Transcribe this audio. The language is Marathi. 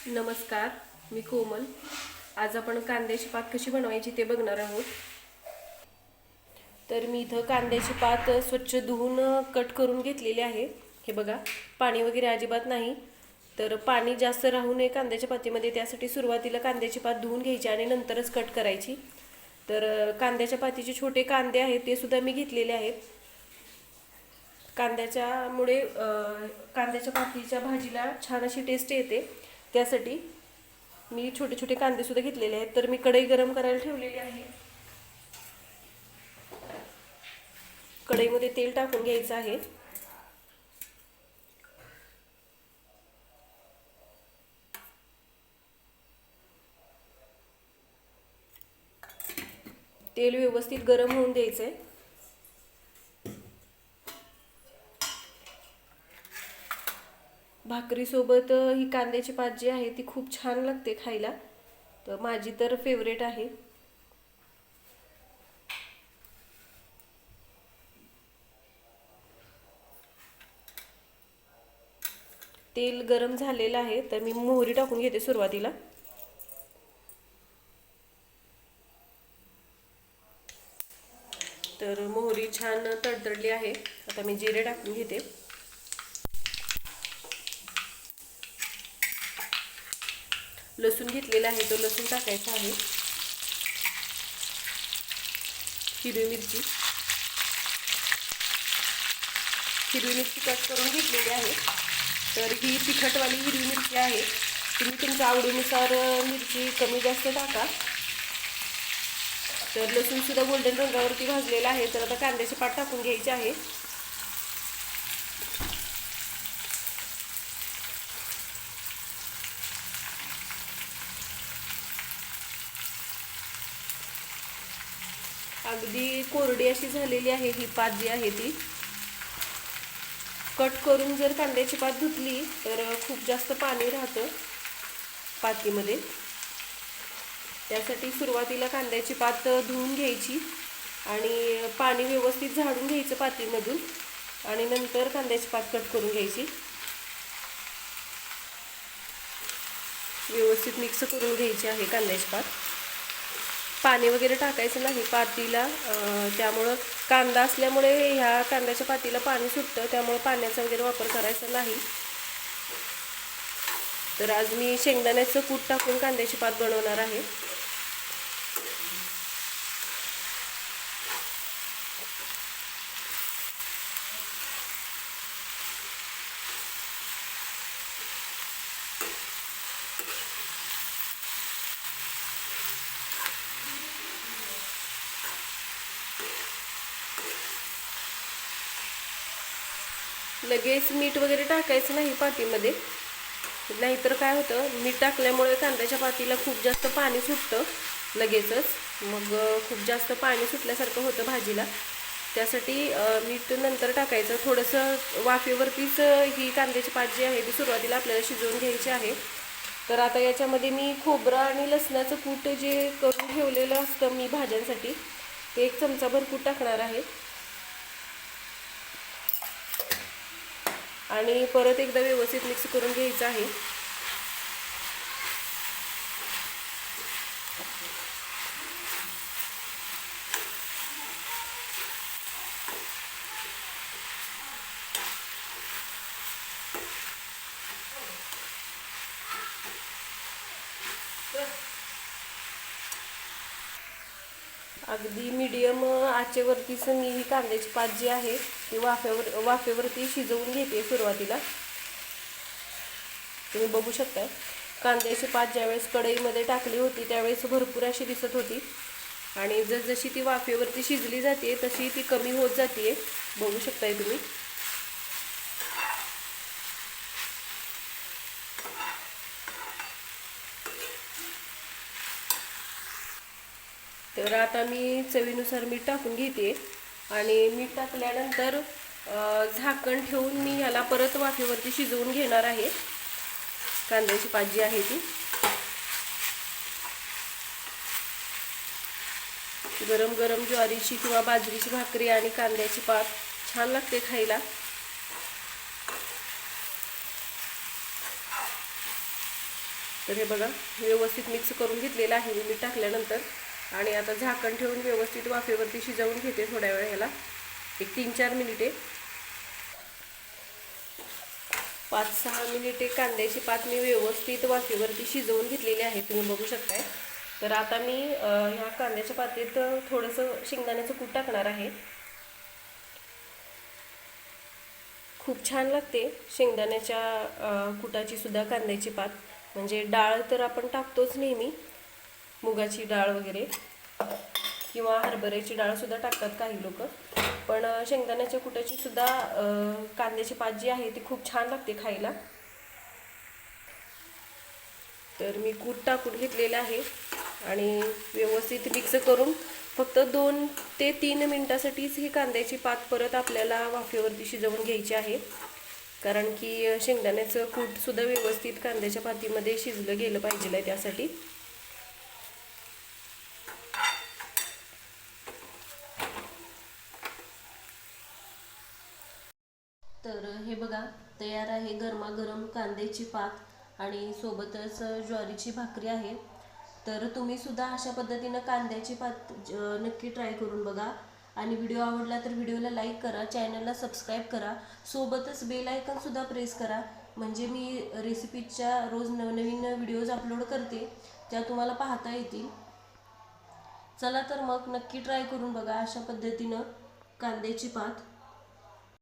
नमस्कार, मी कोमल. आज आपण कांद्याची पात कशी बनवायची ते बघणार आहोत. तर मी इथं कांद्याची पात स्वच्छ धुवून कट करून घेतलेली आहे. हे बघा, पाणी वगैरे अजिबात नाही. तर पाणी जास्त राहू नये कांद्याच्या पातीमध्ये, त्यासाठी सुरुवातीला कांद्याची पात धुवून घ्यायची आणि नंतरच कट करायची. तर कांद्याच्या पातीचे छोटे कांदे आहेत ते सुद्धा मी घेतलेले आहेत. कांद्याच्या पातीच्या भाजीला छान अशी टेस्ट येते, त्यासाठी मी छोटे छोटे कांदे सुद्धा घेतलेले आहेत. तर मी कढई गरम करायला ठेवलेली आहे. कढईमध्ये तेल टाकून घ्यायचं आहे. तेल व्यवस्थित गरम होऊन द्यायचंय. भाकरीसोबत ही कांद्याची पात जी आहे ती खूप छान लागते खायला. तर माझी तर फेवरेट आहे. तेल गरम झालेलं आहे, तर मी मोहरी टाकून घेते सुरुवातीला. तर मोहरी छान तडतडली आहे. आता मी जिरे टाकून घेते. लसूण घेतलेला आहे, तो लसूण टाकायचा आहे. हिरवी मिरची कट करून घेतलेली आहे. तर ही तिखटवाली हिरवी मिरची आहे. तुम्ही तुमच्या आवडीनुसार मिरची कमी जास्त टाका. तर लसूण सुद्धा गोल्डन रंगावरती भाजलेला आहे. तर आता कांद्याची पात टाकून घ्यायची आहे. अगदी कोरडी अशी झालेली आहे ही पात जी आहे ती. कट करून जर कांद्याची पात धुतली तर खूप जास्त पाणी राहतं पातीमध्ये. त्यासाठी सुरुवातीला कांद्याची पात धुवून घ्यायची आणि पाणी व्यवस्थित झाडून घ्यायचं पातीमधून, आणि नंतर कांद्याची पात कट करून घ्यायची. व्यवस्थित मिक्स करून घ्यायची आहे कांद्याची पात. पाणी वगैरे टाकायचं नाही पातीला, त्यामुळं कांदा असल्यामुळे ह्या कांद्याच्या पातीला पाणी सुटतं, त्यामुळे पाण्याचा वगैरे वापर करायचा नाही. तर आज मी शेंगदाण्याचं कूट टाकून कांद्याची पात बनवणार आहे. लगेच मीठ वगैरे टाकायचं नाही पातीमध्ये, नाहीतर काय होतं, मीठ टाकल्यामुळे कांद्याच्या पातीला खूप जास्त पाणी सुटतं लगेचच. मग खूप जास्त पाणी सुटल्यासारखं होतं भाजीला. त्यासाठी मीठ नंतर टाकायचं. थोडंसं वाफेवरतीच ही कांद्याची पात जी आहे ती सुरुवातीला आपल्याला शिजवून घ्यायची आहे. तर आता याच्यामध्ये मी खोबरं आणि लसणाचं कूट जे करून ठेवलेलं असतं मी भाज्यांसाठी, ते 1 चमचाभर कूट टाकणार आहे. आणि परत एकदा व्यवस्थित मिक्स करून घ्यायचं आहे. अगदी मीडियम आचेवरतीच मी ही कांद्याची पात जी आहे ती वाफेवरती शिजवून घेते सुरुवातीला. तुम्ही बघू शकता, कांद्याची पात ज्यावेळेस कढईमध्ये टाकली होती त्यावेळेस भरपूर अशी दिसत होती, आणि जसजशी ती वाफेवरती शिजली जाते तशी ती कमी होत जाते. बघू शकताय तुम्ही. तर आता मी चवीनुसार मीठ टाकून घेते, आणि मीठ टाकल्यानंतर झाकण ठेवून मी याला परत वाफेवरती शिजवून घेणार आहे कांद्याची पात जी आहे ती. गरम गरम ज्वारीची किंवा बाजरीची भाकरी आणि कांद्याची पात छान लागते खायला. तर हे बघा व्यवस्थित मिक्स करून घेतलेलं आहे मी मीठ टाकल्यानंतर. आणि आता झाकण ठेवून व्यवस्थित वाफेवरती शिजवून घेते थोड्या वेळ ह्याला, एक 3-4 मिनिटे. 5-6 मिनिटे कांद्याची पात मी व्यवस्थित वाफेवरती शिजवून घेतलेली आहे, तुम्ही बघू शकताय. तर आता मी ह्या कांद्याच्या पातेत थोडंसं शेंगदाण्याचं कूट टाकणार आहे. खूप छान लागते शेंगदाण्याच्या कुटाची सुद्धा कांद्याची पात. म्हणजे डाळ तर आपण टाकतोच नेहमी, मुगाची डाळ वगैरे किंवा हरभऱ्याची डाळ सुद्धा टाकतात काही लोक, पण शेंगदाण्याच्या कुटाची सुद्धा कांद्याची पात जी आहे ती खूप छान लागते खायला. तर मी कूट टाकून घेतलेलं आहे आणि व्यवस्थित मिक्स करून फक्त 2 ते 3 मिनिटासाठीच ही कांद्याची पात परत आपल्याला वाफेवरती शिजवून घ्यायची आहे, कारण की शेंगदाण्याचं कूटसुद्धा व्यवस्थित कांद्याच्या पातीमध्ये शिजलं गेलं पाहिजे त्यासाठी. तर हे बघा तयार आहे गरमागरम कांद्याची पात आणि सोबतच ज्वारीची भाकरी आहे. तर तुम्ही सुद्धा अशा पद्धतीनं कांद्याची पात नक्की ट्राय करून बघा. आणि व्हिडिओ आवडला तर व्हिडिओला लाईक करा, चॅनलला सबस्क्राईब करा, सोबतच बेल आयकॉन सुद्धा प्रेस करा, म्हणजे मी रेसिपीच्या रोज नवनवीन व्हिडिओज अपलोड करते त्या तुम्हाला पाहता येतील. चला तर मग नक्की ट्राय करून बघा अशा पद्धतीनं कांद्याची पात.